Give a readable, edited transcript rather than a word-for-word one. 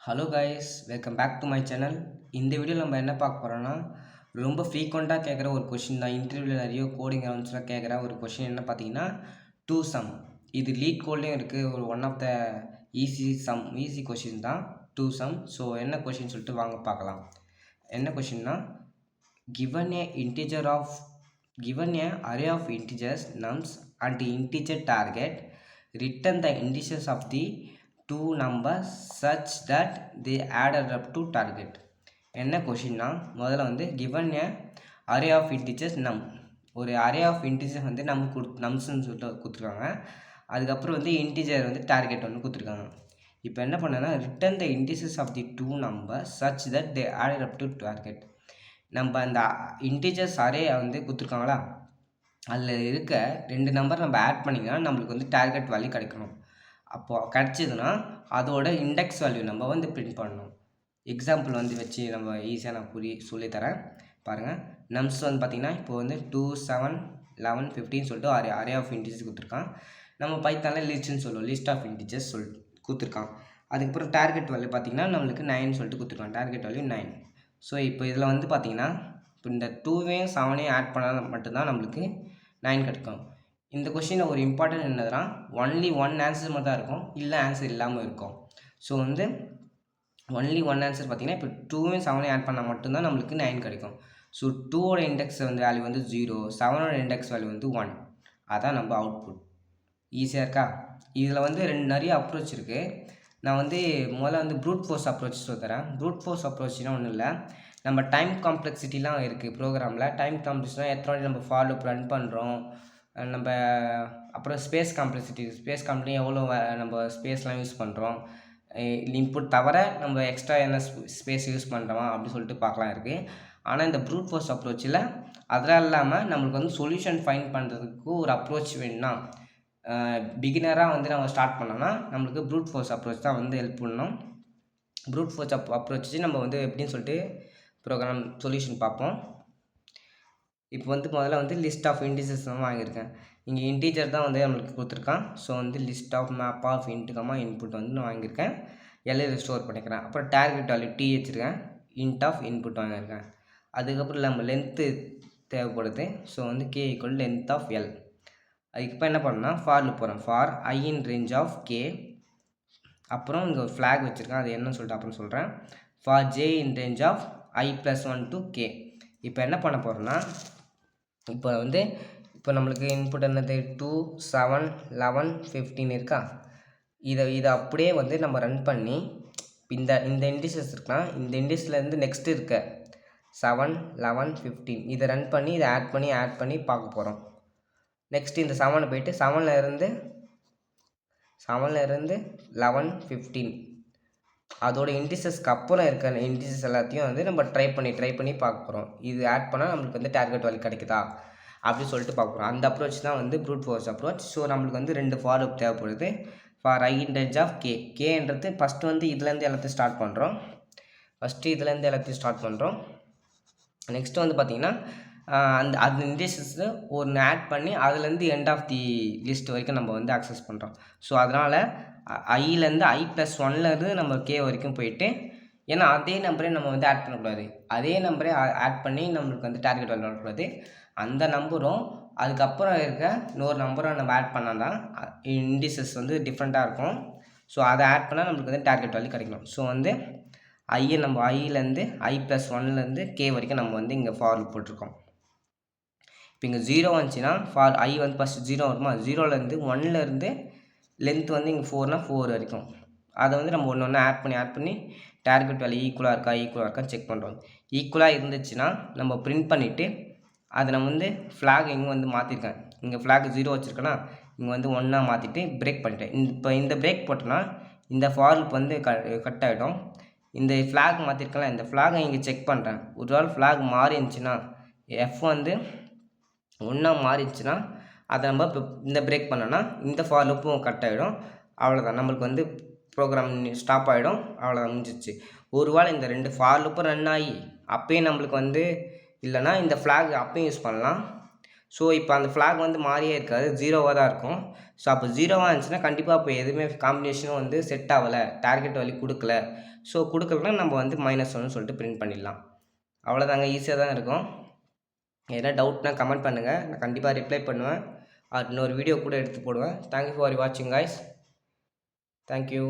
Hello guys, welcome back to my channel. இந்த வீடியோவில் நம்ம என்ன பார்க்க போகிறோன்னா, ரொம்ப ஃப்ரீக்வெண்ட்டாக கேட்குற ஒரு கொஷின் தான். இன்டர்வியூவில் நிறைய கோடிங் ரவுண்ட்ஸில் கேட்குற ஒரு கொஷின் என்ன பார்த்தீங்கன்னா, டூ சம். இது லீட் கோட்லேயும் இருக்குது. ஒரு one of the easy question தான் டூ சம். ஸோ என்ன கொஷின் சொல்லிட்டு வாங்க பார்க்கலாம். என்ன கொஷின்னா, given a array of integers nums and integer target, return the indices of the two numbers such that they added up to target. என்ன கொஷின்னா, முதல்ல வந்து given a array of integers num, ஒரு array of integers வந்து நம்ஸ்ன்னு சொல்லிட்டு கொடுத்துருக்காங்க. அதுக்கப்புறம் வந்து integer வந்து டார்கெட் வந்து கொடுத்துருக்காங்க. இப்போ என்ன பண்ணனா, return the indices of the two numbers such that they added up to target. நம்ம அந்த இன்டிஜர்ஸ் அரே வந்து கொடுத்துருக்காங்களா, அதில் இருக்க ரெண்டு நம்பர் நம்ம ஆட் பண்ணிங்கன்னா நம்மளுக்கு வந்து டார்கெட் வேல்யூ கிடைக்கணும். அப்போது கிடச்சிதுன்னா அதோட இண்டெக்ஸ் வேல்யூ நம்ம வந்து பிரிண்ட் பண்ணணும். எக்ஸாம்பிள் வந்து வச்சு நம்ம ஈஸியாக நான் சொல்லித்தரேன் பாருங்கள். நம்ஸ் வந்து பார்த்திங்கன்னா இப்போ வந்து 2, 7, 11, 15 சொல்லிட்டு அரே ஆஃப் இன்டிஜர்ஸ் கொடுத்துருக்கான். நம்ம பைத்தானில் லிஸ்ட்னு சொல்லுவோம், லிஸ்ட் ஆஃப் இன்டிஜர்ஸ் கொடுத்துருக்கான். அதுக்கப்புறம் டார்கெட் வேல்யூ பார்த்திங்கன்னா நம்மளுக்கு 9 சொல்லிட்டு கொடுத்துருக்கான். Target value 9. ஸோ இப்போ இதில் வந்து பார்த்திங்கன்னா, இப்போ இந்த 2வையும் 7வையும் ஆட் பண்ணால் மட்டும்தான் நம்மளுக்கு 9 கிடைக்கும். இந்த கொஷினில் ஒரு இம்பார்ட்டன்ட் என்னதுன்னா, ஒன்லி ஒன் ஆன்சர் மட்டும் தான் இருக்கும், இல்லை ஆன்சர் இல்லாமல் இருக்கும். ஸோ வந்து ஒன்லி ஒன் ஆன்சர் பார்த்திங்கன்னா, இப்போ 2வையும் 7வையும் ஆட் பண்ணால் மட்டும்தான் நம்மளுக்கு 9 கிடைக்கும். ஸோ 2ஓட இண்டெக்ஸ் வந்து வேல்யூ வந்து 0, 7ஓட இண்டெக்ஸ் வேல்யூ வந்து 1. அதான் நம்ம அவுட்புட். ஈஸியாக இருக்கா? இதில் வந்து நிறைய அப்ரோச் இருக்குது. நான் வந்து முதல்ல வந்து ப்ரூட் ஃபோர்ஸ் அப்ரோச் சொல்லுறேன். ப்ரூட் ஃபோர்ஸ் அப்ரோச்னா ஒன்றும் இல்லை, நம்ம டைம் காம்ப்ளெக்சிட்டிலாம் இருக்குது ப்ரோக்ராமில். டைம் காம்ப்ளெக்சிட்டினா எத்தனை வாட்டி நம்ம ஃபார் லூப் ரன் பண்ணுறோம், நம்ம அப்புறம் ஸ்பேஸ் காம்ப்ளெக்சிட்டி எவ்வளோ நம்ம ஸ்பேஸ்லாம் யூஸ் பண்ணுறோம், இன்புட் தவிர நம்ம எக்ஸ்ட்ரா என்ன ஸ்பேஸ் யூஸ் பண்ணுறோமா அப்படி சொல்லிட்டு பார்க்கலாம் இருக்குது. ஆனால் இந்த ப்ரூட் ஃபோர்ஸ் அப்ரோச்சில் அதெல்லாம் இல்லாமல் நம்மளுக்கு வந்து சொல்யூஷன் ஃபைண்ட் பண்ணுறதுக்கு ஒரு அப்ரோச் வேணும்னா, பிகினராக வந்து நம்ம ஸ்டார்ட் பண்ணோம்னா நம்மளுக்கு ப்ரூட் ஃபோர்ஸ் அப்ரோச் தான் வந்து ஹெல்ப் பண்ணணும். ப்ரூட் ஃபோர்ஸ் அப்ரோச் நம்ம வந்து எப்படின்னு சொல்லிட்டு ப்ரோக்ராம் சொல்யூஷன் பார்ப்போம். இப்போ வந்து முதல்ல வந்து லிஸ்ட் ஆஃப் இன்டிஜர்ஸ் தான் வாங்கியிருக்கேன். இங்கே இன்டிஜர் தான் வந்து நம்மளுக்கு கொடுத்துருக்கான். ஸோ வந்து லிஸ்ட் ஆஃப் மேப் ஆஃப் இன்ட்டுக்கமா இன்புட் வந்து நான் வாங்கியிருக்கேன். எல்லையில் ஸ்டோர் பண்ணிக்கிறேன். அப்புறம் டார்கெட் வேல்யூ டி வச்சுருக்கேன். இன்ட் ஆஃப் இன்புட் வாங்கியிருக்கேன். அதுக்கப்புறம் நம்ம லென்த்து தேவைப்படுது. ஸோ வந்து K equal length of L. அதுக்கு இப்போ என்ன பண்ணணும்னா, ஃபார் லூப் போகிறேன். For I in range of K. அப்புறம் இங்கே ஒரு ஃப்ளாக் வச்சுருக்கேன், அது என்னன்னு சொல்லிட்டு அப்புறம் சொல்கிறேன். For J in range of I plus 1 to K. இப்போ என்ன பண்ண போகிறோன்னா, இப்போ நம்மளுக்கு இன்புட் என்னது 2, 7, 11, 15 இருக்கா. இதை அப்படியே வந்து நம்ம ரன் பண்ணி இந்த இண்டிசஸ் இருக்கலாம், இந்த இண்டிஸ்லேருந்து நெக்ஸ்ட்டு இருக்க 7, 11, 15 இதை ரன் பண்ணி இதை ஆட் பண்ணி பார்க்க போகிறோம். நெக்ஸ்ட்டு இந்த 7 போயிட்டு 7ல் இருந்து 11, 15 அதோட இண்டிசஸ்க்கு அப்புறம் இருக்கிற இண்டிசஸ் எல்லாத்தையும் வந்து நம்ம ட்ரை பண்ணி பார்க்க போகிறோம். இது ஆட் பண்ணால் நம்மளுக்கு வந்து டார்கெட் வேல்யூ கிடைக்குதா அப்படின்னு சொல்லிட்டு பார்க்க போகிறோம். அந்த அப்ரோச் தான் வந்து ப்ரூட் ஃபோர்ஸ் அப்ரோச். ஸோ நம்மளுக்கு வந்து 2 ஃபார் லூப் தேவைப்படுது. For I in range of K. கேன்றது ஃபஸ்ட்டு வந்து இதுலேருந்து எல்லாத்தையும் ஸ்டார்ட் பண்ணுறோம். நெக்ஸ்ட்டு வந்து பார்த்திங்கன்னா, அந்த இண்டிசஸு ஒன்று ஆட் பண்ணி அதுலேருந்து எண்ட் ஆஃப் தி லிஸ்ட் வரைக்கும் நம்ம வந்து அக்சஸ் பண்ணுறோம். ஸோ அதனால் ஐலேருந்து ஐ ப்ளஸ் 1லேருந்து நம்ம கே வரைக்கும் போயிட்டு, ஏன்னா அதே நம்பரே நம்ம வந்து ஆட் பண்ணக்கூடாது, அதே நம்பரே ஆட் பண்ணி நம்மளுக்கு வந்து டார்கெட் வேல்யூ வரக்கூடாது. அந்த நம்பரும் அதுக்கப்புறம் இருக்க இன்னொரு நம்பரும் நம்ம ஆட் பண்ணால் தான் இண்டிசஸ் வந்து டிஃப்ரெண்ட்டாக இருக்கும். ஸோ அதை ஆட் பண்ணால் நம்மளுக்கு வந்து டார்கெட் வேல்யூ கிடைக்கணும். ஸோ வந்து நம்ம ஐலேருந்து ஐ ப்ளஸ் 1லேருந்து கே வரைக்கும் நம்ம வந்து இங்கே ஃபார் லூப் போட்டிருக்கோம். இப்போ இங்கே 0 வந்துச்சுன்னா ஃபார் ஐ வந்து ஃபஸ்ட்டு 0 வருமா, 0லேருந்து 1லேருந்து லென்த் வந்து இங்கே 4னா 4 வரைக்கும் அதை வந்து நம்ம ஒன்று ஆட் பண்ணி டார்கெட் வேல்யூ ஈக்குவலாக இருக்கான்னு செக் பண்ணுறோம். ஈக்குவலாக இருந்துச்சுன்னா நம்ம பிரிண்ட் பண்ணிவிட்டு அதை நம்ம வந்து ஃப்ளாக் இங்கே வந்து மாற்றிருக்கேன். இங்கே ஃப்ளாக் 0 வச்சுருக்கேன்னா இங்கே வந்து 1ஆக மாற்றிட்டு பிரேக் பண்ணிட்டேன். இப்போ இந்த பிரேக் போட்டோன்னா இந்த ஃபார் லூப் வந்து கட் ஆகிடும். இந்த ஃப்ளாக் மாற்றிருக்கலாம், இந்த ஃப்ளாகை இங்கே செக் பண்ணுறேன். ஒரு வேளை ஃப்ளாக் மாறி இருந்துச்சுன்னா, எஃப் வந்து 1ஆக மாறிடுச்சுன்னா அதை நம்ம இந்த பிரேக் பண்ணோன்னா இந்த ஃபார் லூப்பும் கட் ஆகிடும். அவ்வளோதான், நம்மளுக்கு வந்து ப்ரோக்ராம் ஸ்டாப் ஆகிடும். அவ்வளோதான், முடிஞ்சிச்சு. ஒரு வேளை இந்த 2 ஃபார் லூப்பும் ரன் ஆகி அப்பயும் நம்மளுக்கு வந்து இல்லைன்னா இந்த ஃப்ளாக் அப்பயும் யூஸ் பண்ணலாம். ஸோ இப்போ அந்த ஃப்ளாக் வந்து மாறியே இருக்காது, 0வாக தான் இருக்கும். ஸோ அப்போ 0வாக இருந்துச்சுன்னா கண்டிப்பாக இப்போ எதுவுமே காம்பினேஷனும் வந்து செட் ஆகலை, டார்கெட் வேல்யூ கொடுக்கல. ஸோ கொடுக்கலன்னா நம்ம வந்து -1 சொல்லிட்டு பிரிண்ட் பண்ணிடலாம். அவ்வளோதாங்க, ஈஸியாக தான் இருக்கும். எதனா டவுட்னா கமெண்ட் பண்ணுங்கள், நான் கண்டிப்பாக ரிப்ளை பண்ணுவேன். இன்னொரு வீடியோ கூட எடுத்து போடுவேன். தேங்க்யூ ஃபார் வாட்சிங் கைஸ். தேங்க்யூ.